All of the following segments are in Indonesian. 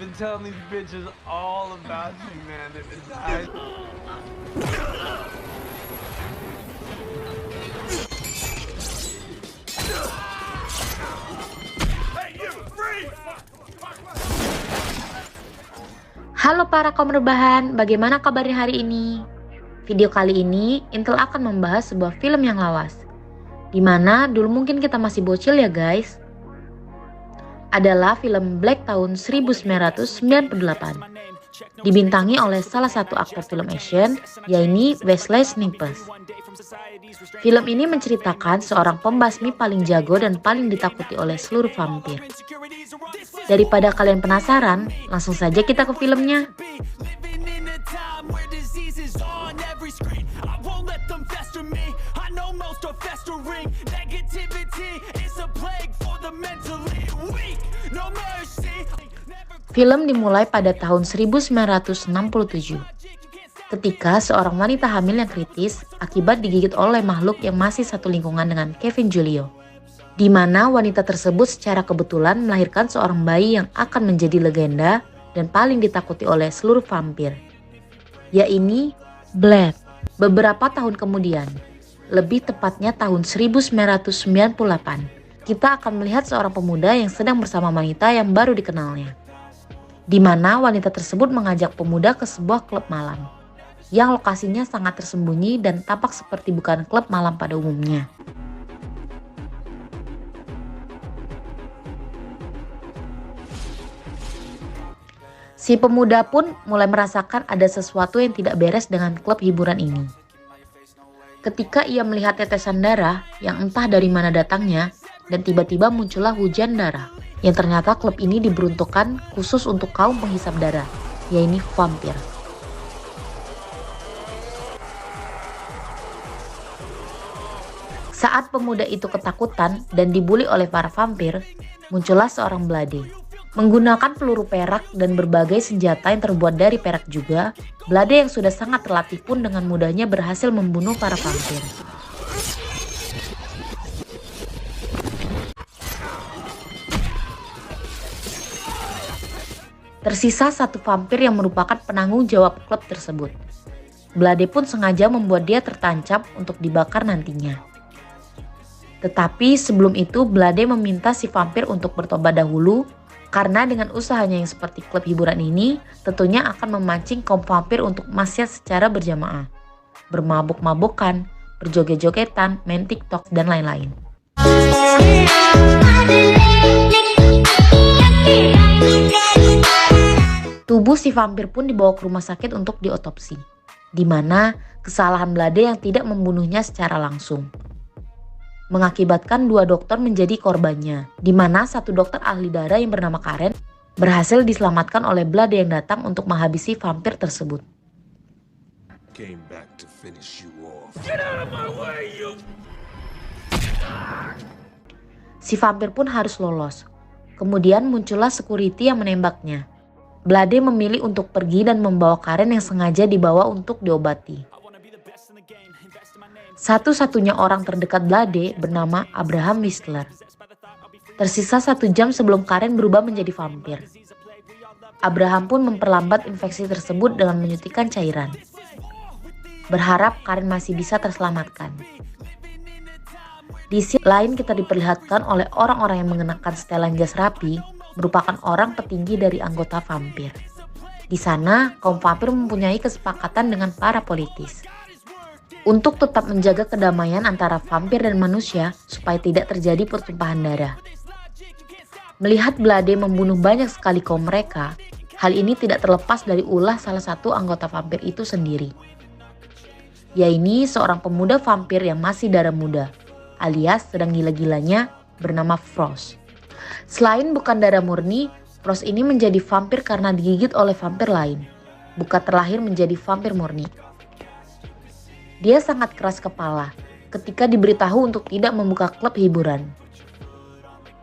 been telling these bitches all about you, man. They've been dying. Halo para kaum rebahan, bagaimana kabarnya hari ini? Video kali ini, Intel akan membahas sebuah film yang lawas. Dimana dulu mungkin kita masih bocil ya guys. Adalah film Black tahun 1998. Dibintangi oleh salah satu aktor film action, yaitu Wesley Snipes. Film ini menceritakan seorang pembasmi paling jago dan paling ditakuti oleh seluruh vampir. Daripada kalian penasaran, langsung saja kita ke filmnya. Film dimulai pada tahun 1967. Ketika seorang wanita hamil yang kritis akibat digigit oleh makhluk yang masih satu lingkungan dengan Kevin Julio. Di mana wanita tersebut secara kebetulan melahirkan seorang bayi yang akan menjadi legenda dan paling ditakuti oleh seluruh vampir, yaitu Blade. Beberapa tahun kemudian, lebih tepatnya tahun 1998, kita akan melihat seorang pemuda yang sedang bersama wanita yang baru dikenalnya. Di mana wanita tersebut mengajak pemuda ke sebuah klub malam, yang lokasinya sangat tersembunyi dan tampak seperti bukan klub malam pada umumnya. Si pemuda pun mulai merasakan ada sesuatu yang tidak beres dengan klub hiburan ini. Ketika ia melihat tetesan darah yang entah dari mana datangnya, dan tiba-tiba muncullah hujan darah, yang ternyata klub ini diperuntukkan khusus untuk kaum penghisap darah, yaitu vampir. Saat pemuda itu ketakutan dan dibuli oleh para vampir, muncullah seorang Blade. Menggunakan peluru perak dan berbagai senjata yang terbuat dari perak juga, Blade yang sudah sangat terlatih pun dengan mudahnya berhasil membunuh para vampir. Tersisa satu vampir yang merupakan penanggung jawab klub tersebut. Blade pun sengaja membuat dia tertancap untuk dibakar nantinya. Tetapi sebelum itu Blade meminta si vampir untuk bertobat dahulu, karena dengan usahanya yang seperti klub hiburan ini tentunya akan memancing kaum vampir untuk maksiat secara berjamaah, bermabuk-mabukan, berjoget-jogetan, main TikTok, dan lain-lain. Tubuh si vampir pun dibawa ke rumah sakit untuk diotopsi, di mana kesalahan Blade yang tidak membunuhnya secara langsung mengakibatkan dua dokter menjadi korbannya, di mana satu dokter ahli darah yang bernama Karen berhasil diselamatkan oleh Blade yang datang untuk menghabisi vampir tersebut. Si vampir pun harus lolos. Kemudian muncullah security yang menembaknya. Blade memilih untuk pergi dan membawa Karen yang sengaja dibawa untuk diobati. Satu-satunya orang terdekat Blade bernama Abraham Whistler. Tersisa 1 jam sebelum Karen berubah menjadi vampir. Abraham pun memperlambat infeksi tersebut dengan menyuntikkan cairan, berharap Karen masih bisa terselamatkan. Di sisi lain kita diperlihatkan oleh orang-orang yang mengenakan setelan jas rapi merupakan orang petinggi dari anggota vampir. Di sana kaum vampir mempunyai kesepakatan dengan para politis untuk tetap menjaga kedamaian antara vampir dan manusia supaya tidak terjadi pertumpahan darah. Melihat Blade membunuh banyak sekali kaum mereka, hal ini tidak terlepas dari ulah salah satu anggota vampir itu sendiri, yaitu seorang pemuda vampir yang masih darah muda, alias sedang gila-gilanya, bernama Frost. Selain bukan darah murni, Frost ini menjadi vampir karena digigit oleh vampir lain, bukan terlahir menjadi vampir murni. Dia sangat keras kepala ketika diberitahu untuk tidak membuka klub hiburan.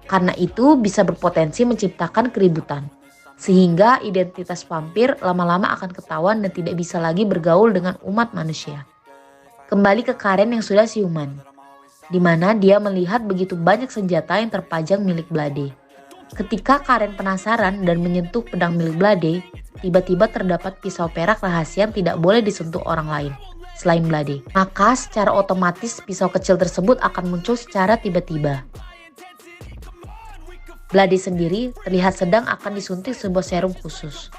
Karena itu bisa berpotensi menciptakan keributan, sehingga identitas vampir lama-lama akan ketahuan dan tidak bisa lagi bergaul dengan umat manusia. Kembali ke Karen yang sudah siuman, di mana dia melihat begitu banyak senjata yang terpajang milik Blade. Ketika Karen penasaran dan menyentuh pedang milik Blade, tiba-tiba terdapat pisau perak rahasia yang tidak boleh disentuh orang lain selain Blade. Maka secara otomatis pisau kecil tersebut akan muncul secara tiba-tiba. Blade sendiri terlihat sedang akan disuntik sebuah serum khusus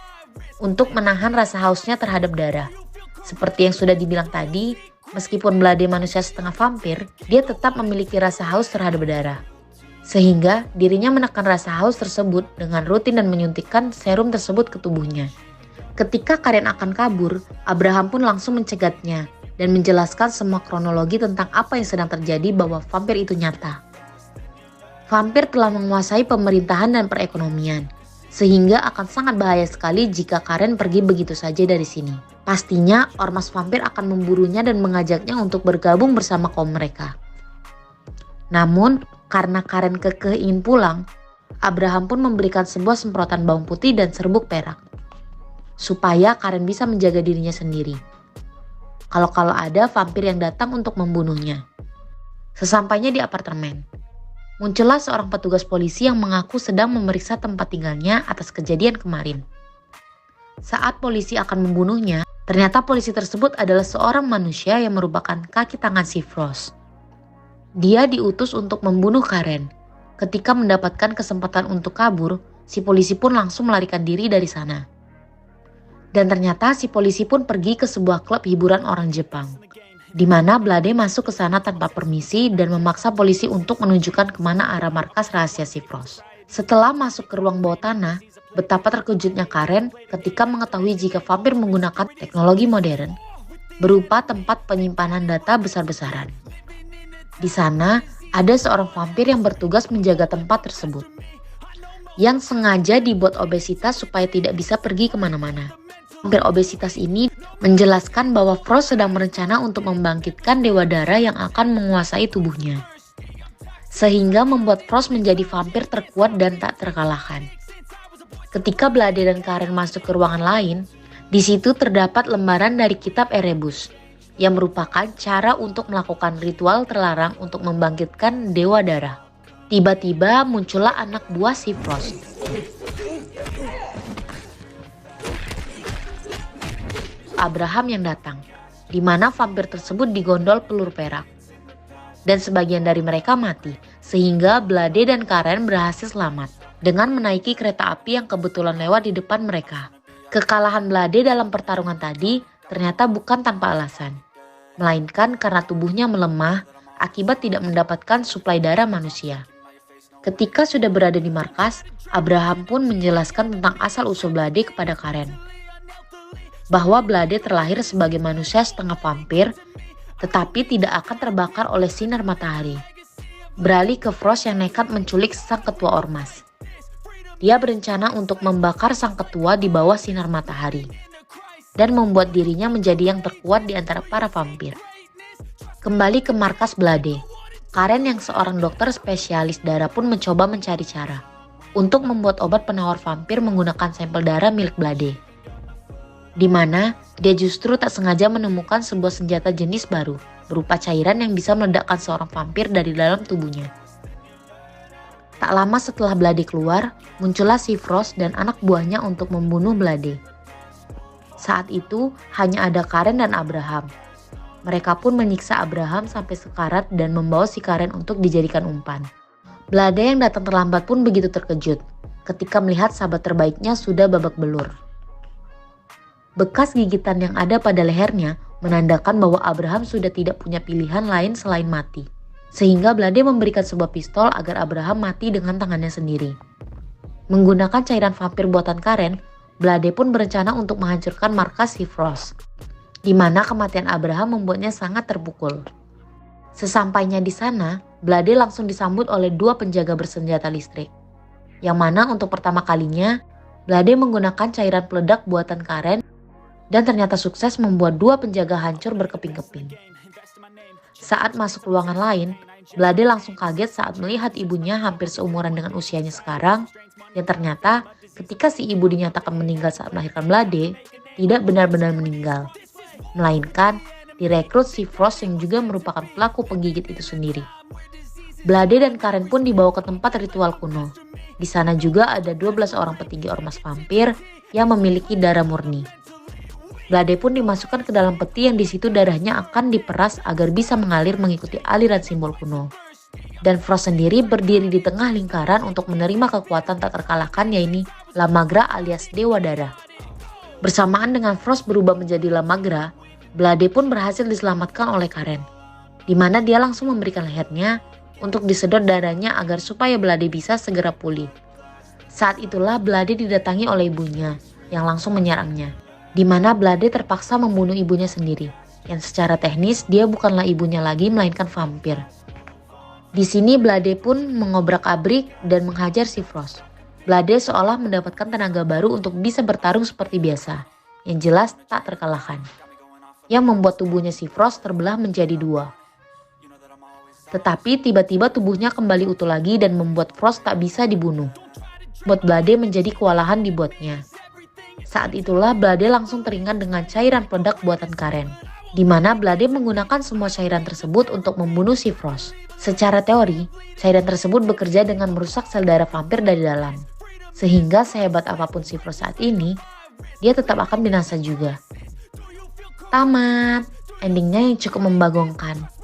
untuk menahan rasa hausnya terhadap darah. Seperti yang sudah dibilang tadi, meskipun Blade manusia setengah vampir, dia tetap memiliki rasa haus terhadap darah. Sehingga dirinya menekan rasa haus tersebut dengan rutin dan menyuntikkan serum tersebut ke tubuhnya. Ketika Karen akan kabur, Abraham pun langsung mencegatnya dan menjelaskan semua kronologi tentang apa yang sedang terjadi bahwa vampir itu nyata. Vampir telah menguasai pemerintahan dan perekonomian, sehingga akan sangat bahaya sekali jika Karen pergi begitu saja dari sini. Pastinya ormas vampir akan memburunya dan mengajaknya untuk bergabung bersama kaum mereka. Namun, karena Karen kekeh ingin pulang, Abraham pun memberikan sebuah semprotan bawang putih dan serbuk perak, supaya Karen bisa menjaga dirinya sendiri. Kalau ada vampir yang datang untuk membunuhnya. Sesampainya di apartemen, muncullah seorang petugas polisi yang mengaku sedang memeriksa tempat tinggalnya atas kejadian kemarin. Saat polisi akan membunuhnya, ternyata polisi tersebut adalah seorang manusia yang merupakan kaki tangan si Frost. Dia diutus untuk membunuh Karen. Ketika mendapatkan kesempatan untuk kabur, si polisi pun langsung melarikan diri dari sana. Dan ternyata si polisi pun pergi ke sebuah klub hiburan orang Jepang, di mana Blade masuk ke sana tanpa permisi dan memaksa polisi untuk menunjukkan kemana arah markas rahasia si Frost. Setelah masuk ke ruang bawah tanah, betapa terkejutnya Karen ketika mengetahui jika vampir menggunakan teknologi modern berupa tempat penyimpanan data besar-besaran. Di sana, ada seorang vampir yang bertugas menjaga tempat tersebut, yang sengaja dibuat obesitas supaya tidak bisa pergi kemana-mana. Vampir obesitas ini menjelaskan bahwa Frost sedang berencana untuk membangkitkan Dewa Darah yang akan menguasai tubuhnya, sehingga membuat Frost menjadi vampir terkuat dan tak terkalahkan. Ketika Blade dan Karen masuk ke ruangan lain, di situ terdapat lembaran dari kitab Erebus, yang merupakan cara untuk melakukan ritual terlarang untuk membangkitkan Dewa Darah. Tiba-tiba muncullah anak buah si Frost. Abraham yang datang, di mana vampir tersebut digondol peluru perak. Dan sebagian dari mereka mati, sehingga Blade dan Karen berhasil selamat dengan menaiki kereta api yang kebetulan lewat di depan mereka. Kekalahan Blade dalam pertarungan tadi ternyata bukan tanpa alasan, melainkan karena tubuhnya melemah akibat tidak mendapatkan suplai darah manusia. Ketika sudah berada di markas, Abraham pun menjelaskan tentang asal-usul Blade kepada Karen. Bahwa Blade terlahir sebagai manusia setengah vampir, tetapi tidak akan terbakar oleh sinar matahari. Beralih ke Frost yang nekat menculik sang ketua ormas. Dia berencana untuk membakar sang ketua di bawah sinar matahari dan membuat dirinya menjadi yang terkuat di antara para vampir. Kembali ke markas Blade, Karen yang seorang dokter spesialis darah pun mencoba mencari cara untuk membuat obat penawar vampir menggunakan sampel darah milik Blade, di mana dia justru tak sengaja menemukan sebuah senjata jenis baru berupa cairan yang bisa meledakkan seorang vampir dari dalam tubuhnya. Tak lama setelah Blade keluar, muncullah si Frost dan anak buahnya untuk membunuh Blade. Saat itu hanya ada Karen dan Abraham. Mereka pun menyiksa Abraham sampai sekarat dan membawa si Karen untuk dijadikan umpan. Blade yang datang terlambat pun begitu terkejut ketika melihat sahabat terbaiknya sudah babak belur. Bekas gigitan yang ada pada lehernya menandakan bahwa Abraham sudah tidak punya pilihan lain selain mati. Sehingga Blade memberikan sebuah pistol agar Abraham mati dengan tangannya sendiri. Menggunakan cairan vampir buatan Karen, Blade pun berencana untuk menghancurkan markas si Frost, di mana kematian Abraham membuatnya sangat terpukul. Sesampainya di sana, Blade langsung disambut oleh dua penjaga bersenjata listrik, yang mana untuk pertama kalinya, Blade menggunakan cairan peledak buatan Karen dan ternyata sukses membuat dua penjaga hancur berkeping-keping. Saat masuk ruangan lain, Blade langsung kaget saat melihat ibunya hampir seumuran dengan usianya sekarang, dan ternyata ketika si ibu dinyatakan meninggal saat melahirkan Blade, tidak benar-benar meninggal, melainkan direkrut si Frost yang juga merupakan pelaku penggigit itu sendiri. Blade dan Karen pun dibawa ke tempat ritual kuno, Di sana juga ada 12 orang petinggi ormas vampir yang memiliki darah murni. Blade pun dimasukkan ke dalam peti yang di situ darahnya akan diperas agar bisa mengalir mengikuti aliran simbol kuno. Dan Frost sendiri berdiri di tengah lingkaran untuk menerima kekuatan tak terkalahkan, yaitu La Magra alias Dewa Darah. Bersamaan dengan Frost berubah menjadi La Magra, Blade pun berhasil diselamatkan oleh Karen, di mana dia langsung memberikan lehernya untuk disedot darahnya agar supaya Blade bisa segera pulih. Saat itulah Blade didatangi oleh ibunya yang langsung menyerangnya, di mana Blade terpaksa membunuh ibunya sendiri, yang secara teknis dia bukanlah ibunya lagi melainkan vampir. Di sini Blade pun mengobrak-abrik dan menghajar si Frost. Blade seolah mendapatkan tenaga baru untuk bisa bertarung seperti biasa, yang jelas tak terkalahkan, yang membuat tubuhnya si Frost terbelah menjadi dua. Tetapi tiba-tiba tubuhnya kembali utuh lagi dan membuat Frost tak bisa dibunuh. Buat Blade menjadi kewalahan dibuatnya. Saat itulah Blade langsung teringat dengan cairan peledak buatan Karen, di mana Blade menggunakan semua cairan tersebut untuk membunuh si Frost. Secara teori, cairan tersebut bekerja dengan merusak sel darah vampir dari dalam. Sehingga sehebat apapun si Frost saat ini, dia tetap akan binasa juga. Tamat. Endingnya yang cukup membagongkan.